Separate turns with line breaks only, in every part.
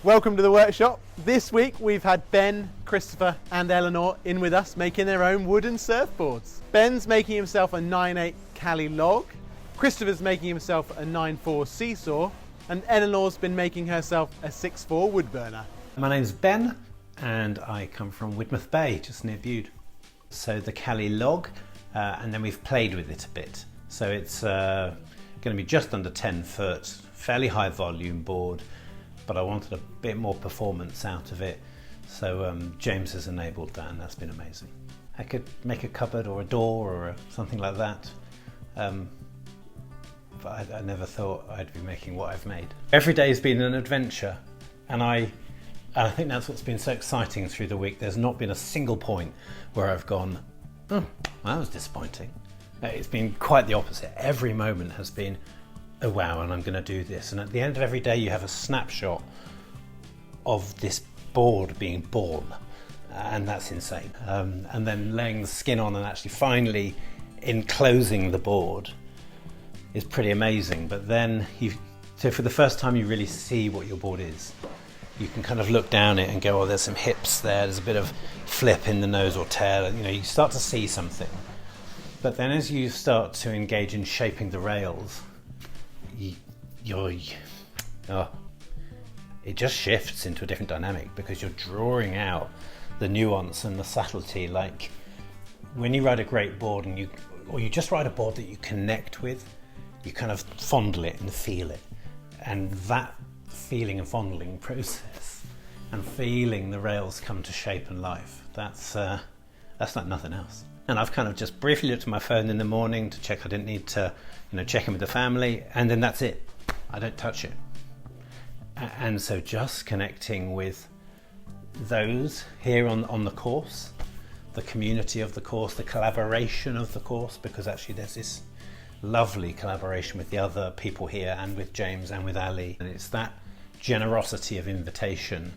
Welcome to the workshop. This week we've had Ben, Christopher and Eleanor in with us making their own wooden surfboards. Ben's making himself a 9/8 Cali log, Christopher's making himself a 9/4 seesaw, and Eleanor's been making herself a 6/4 wood burner.
My name's Ben and I come from Widmouth Bay, just near Bude. So the Cali log, and then we've played with it a bit. So it's going to be just under 10 foot, fairly high volume board, but I wanted a bit more performance out of it. So James has enabled that and that's been amazing. I could make a cupboard or a door or something like that. But I never thought I'd be making what I've made. Every day has been an adventure, and I think that's what's been so exciting through the week. There's not been a single point where I've gone, oh, that was disappointing. It's been quite the opposite. Every moment has been, oh wow, and I'm going to do this. And at the end of every day you have a snapshot of this board being born, and that's insane. And then laying the skin on and actually finally enclosing the board is pretty amazing. But then so for the first time you really see what your board is. You can kind of look down it and go, oh, there's some hips there, there's a bit of flip in the nose or tail, you know, you start to see something. But then as you start to engage in shaping the rails, it just shifts into a different dynamic because you're drawing out the nuance and the subtlety. Like when you ride a great board or you just ride a board that you connect with, you kind of fondle it and feel it. And that feeling and fondling process and feeling the rails come to shape and life, that's like nothing else. And I've kind of just briefly looked at my phone in the morning to check I didn't need to, check in with the family, and then that's it. I don't touch it. And so just connecting with those here on the course, the community of the course, the collaboration of the course, because actually there's this lovely collaboration with the other people here and with James and with Ali. And it's that generosity of invitation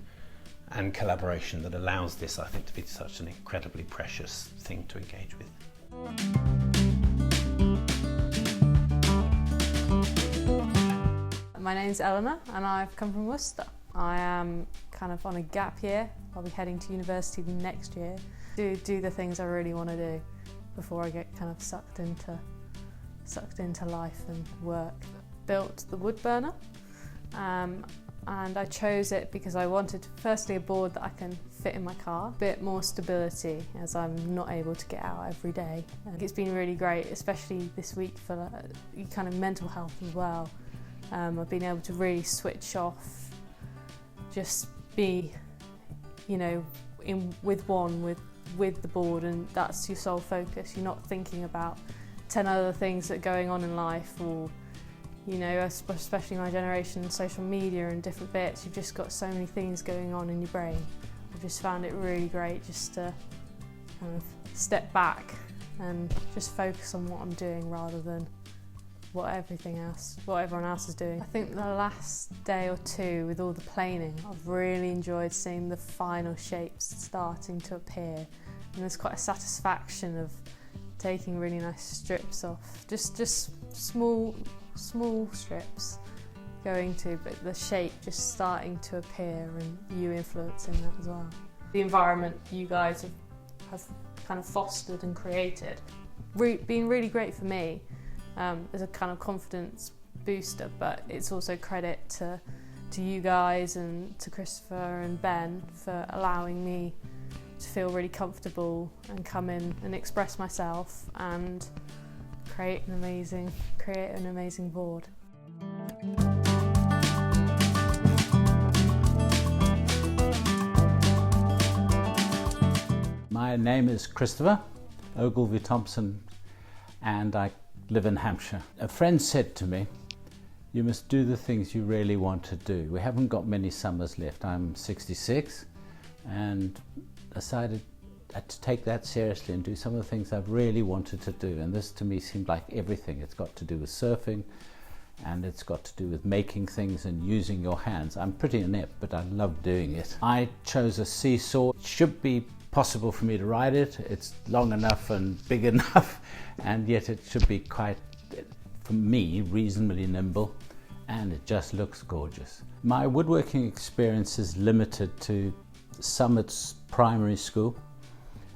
and collaboration that allows this, I think, to be such an incredibly precious thing to engage with.
My name's Elena and I've come from Worcester. I am kind of on a gap year. I'll be heading to university next year to do the things I really want to do before I get kind of sucked into life and work. Built the wood burner, and I chose it because I wanted, firstly, a board that I can fit in my car, a bit more stability as I'm not able to get out every day. And it's been really great, especially this week for kind of mental health as well. I've been able to really switch off, just be, with the board, and that's your sole focus. You're not thinking about 10 other things that are going on in life, or especially my generation, social media and different bits. You've just got so many things going on in your brain. I've just found it really great just to kind of step back and just focus on what I'm doing rather than what everyone else is doing. I think the last day or two with all the planing, I've really enjoyed seeing the final shapes starting to appear. And there's quite a satisfaction of taking really nice strips off, just small strips going to, but the shape just starting to appear and you influencing that as well. The environment you guys have kind of fostered and created, been really great for me as a kind of confidence booster, but it's also credit to you guys and to Christopher and Ben for allowing me to feel really comfortable and come in and express myself and create an amazing board.
My name is Christopher Ogilvie Thompson and I live in Hampshire. A friend said to me, you must do the things you really want to do. We haven't got many summers left. I'm 66 and decided to take that seriously and do some of the things I've really wanted to do. And this to me seemed like everything. It's got to do with surfing and it's got to do with making things and using your hands. I'm pretty inept, but I love doing it. I chose a seesaw. It should be possible for me to ride it. It's long enough and big enough, and yet it should be quite, for me, reasonably nimble. and it just looks gorgeous. My woodworking experience is limited to Summits Primary School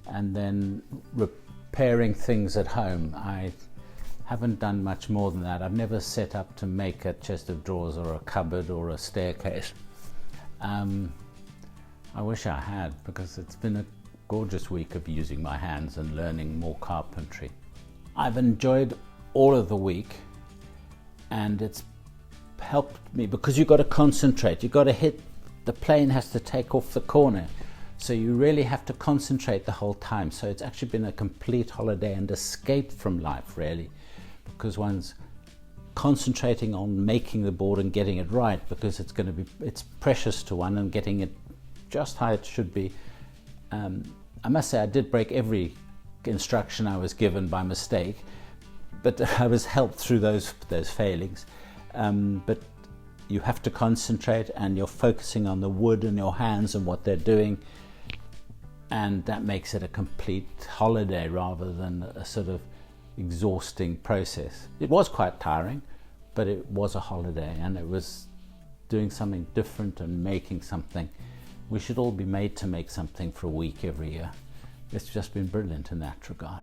and then repairing things at home. I haven't done much more than that. I've never set up to make a chest of drawers or a cupboard or a staircase. I wish I had, because it's been a gorgeous week of using my hands and learning more carpentry. I've enjoyed all of the week, and it's helped me because you've got to concentrate. You've got to hit, the plane has to take off the corner. So you really have to concentrate the whole time. So it's actually been a complete holiday and escape from life, really, because one's concentrating on making the board and getting it right, because it's precious to one, and getting it just how it should be. I must say I did break every instruction I was given by mistake, but I was helped through those failings. But you have to concentrate, and you're focusing on the wood and your hands and what they're doing, and that makes it a complete holiday rather than a sort of exhausting process. It was quite tiring, but it was a holiday, and it was doing something different and making something. We should all be made to make something for a week every year. It's just been brilliant in that regard.